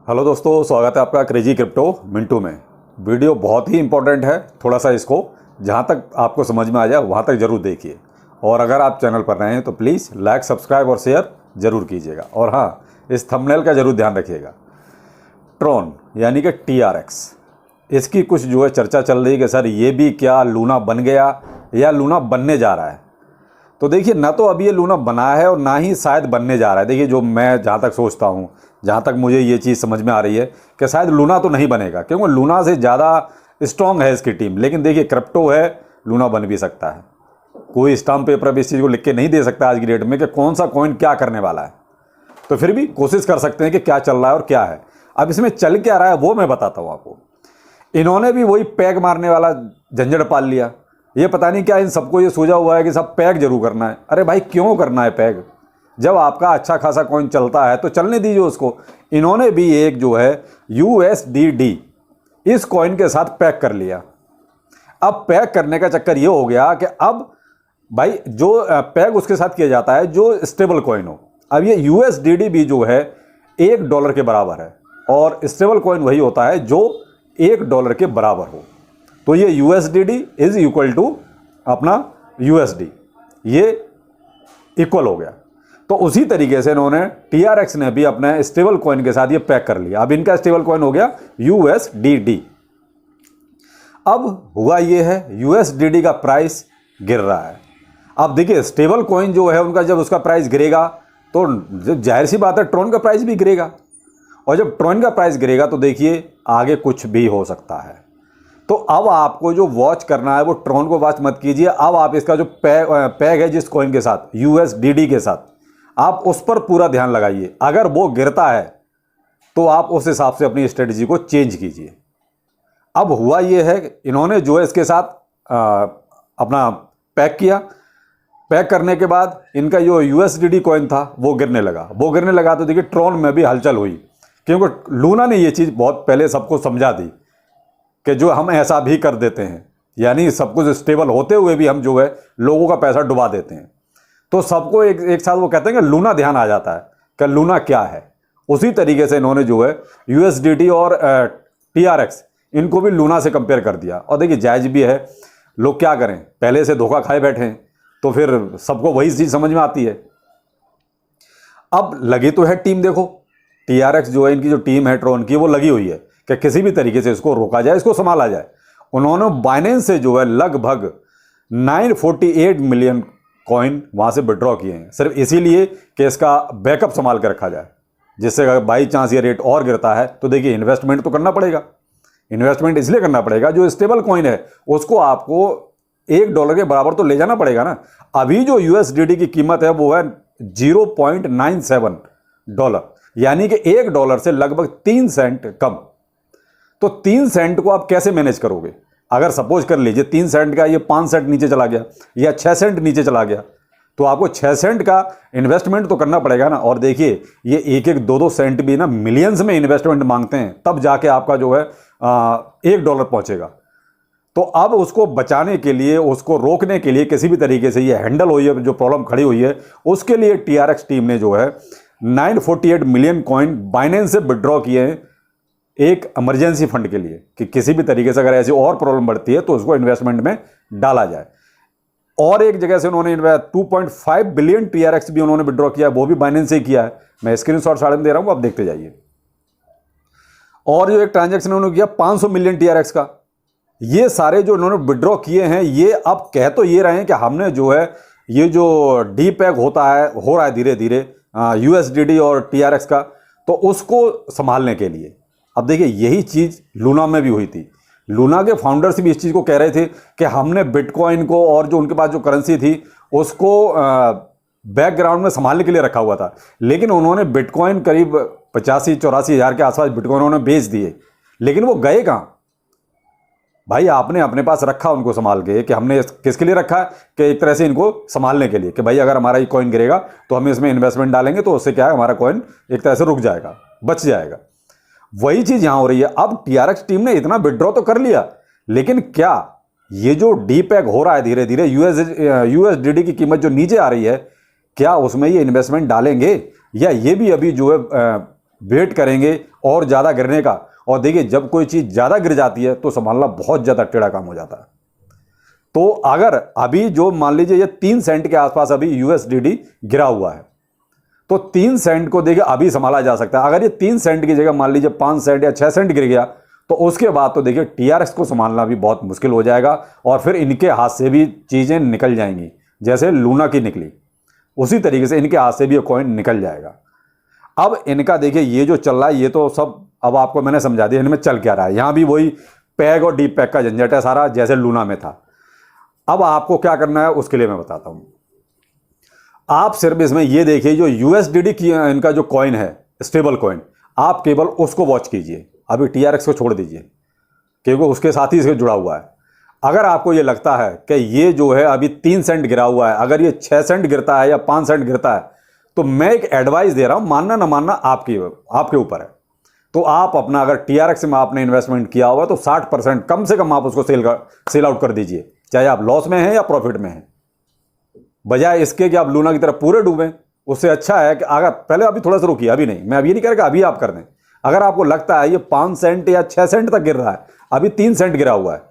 Hello दोस्तों, स्वागत है आपका क्रेजी क्रिप्टो मिंटू में। वीडियो बहुत ही इंपॉर्टेंट है, थोड़ा सा इसको जहाँ तक आपको समझ में आ जाए वहाँ तक ज़रूर देखिए। और अगर आप चैनल पर नए हैं तो प्लीज़ लाइक, सब्सक्राइब और शेयर ज़रूर कीजिएगा। और हाँ, इस थंबनेल का ज़रूर ध्यान रखिएगा। ट्रॉन यानी कि TRX, इसकी कुछ जो है चर्चा चल रही है कि सर ये भी क्या लूना बन गया या लूना बनने जा रहा है। तो देखिए, ना तो अभी ये लूना बना है और ना ही शायद बनने जा रहा है। देखिए, जो मैं जहाँ तक सोचता हूँ, जहाँ तक मुझे ये चीज़ समझ में आ रही है कि शायद लूना तो नहीं बनेगा, क्योंकि लूना से ज़्यादा स्ट्रॉन्ग है इसकी टीम। लेकिन देखिए, क्रिप्टो है, लूना बन भी सकता है। कोई स्टाम्प पेपर अब इस चीज़ को लिख के नहीं दे सकता आज की डेट में कि कौन सा कॉइन क्या करने वाला है। तो फिर भी कोशिश कर सकते हैं कि क्या चल रहा है और क्या है। अब इसमें चल क्या रहा है वो मैं बताता हूँ आपको। इन्होंने भी वही पैग मारने वाला झंझट पाल लिया। ये पता नहीं क्या इन सबको ये सूझा हुआ है कि सब पैग जरूर करना है। अरे भाई, क्यों करना है पैग? जब आपका अच्छा खासा कॉइन चलता है तो चलने दीजिए उसको। इन्होंने भी एक जो है USDD इस कॉइन के साथ पैक कर लिया। अब पैक करने का चक्कर ये हो गया कि अब भाई जो पैग उसके साथ किया जाता है जो स्टेबल कॉइन हो। अब ये USDD भी जो है $1 के बराबर है, और स्टेबल कॉइन वही होता है जो $1 के बराबर हो। तो ये USDD इज इक्वल टू अपना USD, ये इक्वल हो गया। तो उसी तरीके से इन्होंने TRX ने भी अपने स्टेबल कॉइन के साथ ये पैक कर लिया। अब इनका स्टेबल कॉइन हो गया USDD। अब हुआ ये है, USDD का प्राइस गिर रहा है। अब देखिए, स्टेबल कॉइन जो है उनका जब उसका प्राइस गिरेगा तो जाहिर सी बात है ट्रॉन का प्राइस भी गिरेगा। और जब ट्रॉन का प्राइस गिरेगा तो देखिए आगे कुछ भी हो सकता है। तो अब आपको जो वॉच करना है वो ट्रॉन को वॉच मत कीजिए। अब आप इसका जो पैग है जिस कॉइन के साथ, USDD के साथ, आप उस पर पूरा ध्यान लगाइए। अगर वो गिरता है तो आप उस हिसाब से अपनी स्ट्रेटजी को चेंज कीजिए। अब हुआ ये है, इन्होंने जो है इसके साथ अपना पैक किया। पैक करने के बाद इनका जो USDD कॉइन था वो गिरने लगा। तो देखिए, ट्रॉन में भी हलचल हुई, क्योंकि लूना ने ये चीज़ बहुत पहले सबको समझा दी कि जो हम ऐसा भी कर देते हैं, यानी सब कुछ स्टेबल होते हुए भी हम जो है लोगों का पैसा डुबा देते हैं। तो सबको एक साथ वो कहते हैं कि लूना ध्यान आ जाता है कि लूना क्या है। उसी तरीके से इन्होंने जो है USDT और TRX इनको भी लूना से कंपेयर कर दिया। और देखिए, जायज़ भी है, लोग क्या करें, पहले से धोखा खाए बैठे हैं, तो फिर सबको वही चीज़ समझ में आती है। अब लगी तो है टीम, देखो TRX जो है, इनकी जो टीम है ट्रॉन की, वो लगी हुई है कि किसी भी तरीके से इसको रोका जाए, इसको संभाला जाए। उन्होंने बाइनेंस से जो है लगभग 948 मिलियन कॉइन वहाँ से विड्रॉ किए हैं, सिर्फ इसीलिए कि इसका बैकअप संभाल कर रखा जाए, जिससे अगर बाई चांस ये रेट और गिरता है तो देखिए इन्वेस्टमेंट तो करना पड़ेगा। इन्वेस्टमेंट इसलिए करना पड़ेगा, जो स्टेबल कॉइन है उसको आपको $1 के बराबर तो ले जाना पड़ेगा ना। अभी जो USDD की कीमत है वो है $0.97, यानी कि $1 से लगभग 3 सेंट कम। तो 3 सेंट को आप कैसे मैनेज करोगे? अगर सपोज कर लीजिए 3 सेंट का ये 5 सेंट नीचे चला गया या 6 सेंट नीचे चला गया, तो आपको 6 सेंट का इन्वेस्टमेंट तो करना पड़ेगा ना। और देखिए, ये 1-2 सेंट भी ना मिलियंस में इन्वेस्टमेंट मांगते हैं, तब जाके आपका जो है $1 पहुंचेगा। तो अब उसको बचाने के लिए, उसको रोकने के लिए, किसी भी तरीके से ये हैंडल हुई है, जो प्रॉब्लम खड़ी हुई है, उसके लिए TRX टीम ने जो है 948 मिलियन कॉइन बाइनेंस से विड्रॉ किए हैं एक इमरजेंसी फंड के लिए, कि किसी भी तरीके से अगर ऐसी और प्रॉब्लम बढ़ती है तो उसको इन्वेस्टमेंट में डाला जाए। और एक जगह से उन्होंने 2.5 बिलियन TRX भी उन्होंने विड्रॉ किया है, वो भी बाइनेंस से किया है। मैं स्क्रीनशॉट साइड में दे रहा हूं, आप देखते जाइए। और जो एक ट्रांजैक्शन उन्होंने किया 500 मिलियन TRX का, ये सारे जो उन्होंने विड्रॉ किए हैं, ये अब कह तो ये रहे हैं कि हमने जो है ये जो डीपैग हो रहा है धीरे धीरे USDD और TRX का, तो उसको संभालने के लिए। अब देखिए, यही चीज़ लूना में भी हुई थी। लूना के फाउंडर्स भी इस चीज़ को कह रहे थे कि हमने बिटकॉइन को और जो उनके पास जो करेंसी थी उसको बैकग्राउंड में संभालने के लिए रखा हुआ था। लेकिन उन्होंने बिटकॉइन करीब 85-84 हज़ार के आसपास बिटकॉइन उन्होंने बेच दिए, लेकिन वो गए कहाँ? भाई, आपने अपने पास रखा उनको संभाल के, कि हमने किसके लिए रखा है, कि एक तरह से इनको संभालने के लिए, कि भाई अगर हमारा ये कॉइन गिरेगा तो हम इसमें इन्वेस्टमेंट डालेंगे, तो उससे क्या है, हमारा कॉइन एक तरह से रुक जाएगा, बच जाएगा। वही चीज यहां हो रही है। अब TRX टीम ने इतना विड्रॉ तो कर लिया, लेकिन क्या ये जो डीपैग हो रहा है धीरे धीरे, USDD की कीमत जो नीचे आ रही है, क्या उसमें ये इन्वेस्टमेंट डालेंगे, या ये भी अभी जो है वेट करेंगे और ज़्यादा गिरने का। और देखिए जब कोई चीज़ ज़्यादा गिर जाती है तो संभालना बहुत ज़्यादा टेढ़ा काम हो जाता है। तो अगर अभी जो मान लीजिए ये 3 सेंट के आसपास अभी यूएसडीडी गिरा हुआ है, तो 3 सेंट को देखिए अभी संभाला जा सकता है। अगर ये 3 सेंट की जगह मान लीजिए 5 सेंट या 6 सेंट गिर गया तो उसके बाद तो देखिए टीआरएक्स को संभालना भी बहुत मुश्किल हो जाएगा और फिर इनके हाथ से भी चीज़ें निकल जाएंगी। जैसे लूना की निकली उसी तरीके से इनके हाथ से भी ये कॉइन निकल जाएगा। अब इनका देखिए ये जो चल रहा है ये तो सब अब आपको मैंने समझा दिया इनमें चल क्या रहा है। यहाँ भी वही पैग और डीप पैग का झंझट है सारा, जैसे लूना में था। अब आपको क्या करना है उसके लिए मैं बताता हूँ। आप सिर्फ इसमें ये देखिए जो यूएसडीडी की इनका जो कॉइन है स्टेबल कॉइन, आप केवल उसको वॉच कीजिए, अभी टीआरएक्स को छोड़ दीजिए क्योंकि उसके साथ ही इसके जुड़ा हुआ है। अगर आपको ये लगता है कि ये जो है अभी 3 सेंट गिरा हुआ है, अगर ये 6 सेंट गिरता है या 5 सेंट गिरता है तो मैं एक एडवाइस दे रहा हूं, मानना ना मानना आपके ऊपर है। तो आप अपना अगर टीआरएक्स में आपने इन्वेस्टमेंट किया हुआ है तो 60% कम से कम आप उसको सेल आउट कर दीजिए, चाहे आप लॉस में हैं या प्रॉफिट में हैं, बजाय इसके कि आप लूना की तरफ पूरे डूबें। उससे अच्छा है कि अगर पहले अभी थोड़ा सा रुकिए, अभी नहीं, मैं अभी नहीं कह रहा अभी आप कर दें। अगर आपको लगता है ये 5 सेंट या 6 सेंट तक गिर रहा है, अभी 3 सेंट गिरा हुआ है,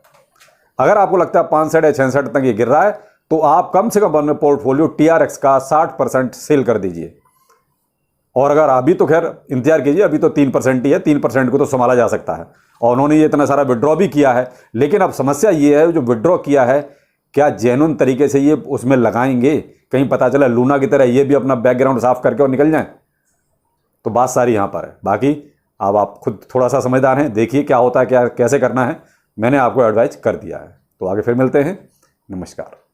अगर आपको लगता है 5 सेंट या 6 सेंट तक ये गिर रहा है तो आप कम से कम अपने पोर्टफोलियो टीआरएक्स का 60% सेल कर दीजिए। और अगर अभी तो खैर इंतजार कीजिए, अभी तो 3% ही है, 3% को तो संभाला जा सकता है और उन्होंने ये इतना सारा विड्रॉ भी किया है। लेकिन अब समस्या ये है जो विड्रॉ किया है क्या जेन्युइन तरीके से ये उसमें लगाएंगे, कहीं पता चला लूना की तरह ये भी अपना बैकग्राउंड साफ करके और निकल जाए। तो बात सारी यहाँ पर है। बाकी अब आप खुद थोड़ा सा समझदार हैं, देखिए क्या होता है, क्या कैसे करना है, मैंने आपको एडवाइस कर दिया है। तो आगे फिर मिलते हैं, नमस्कार।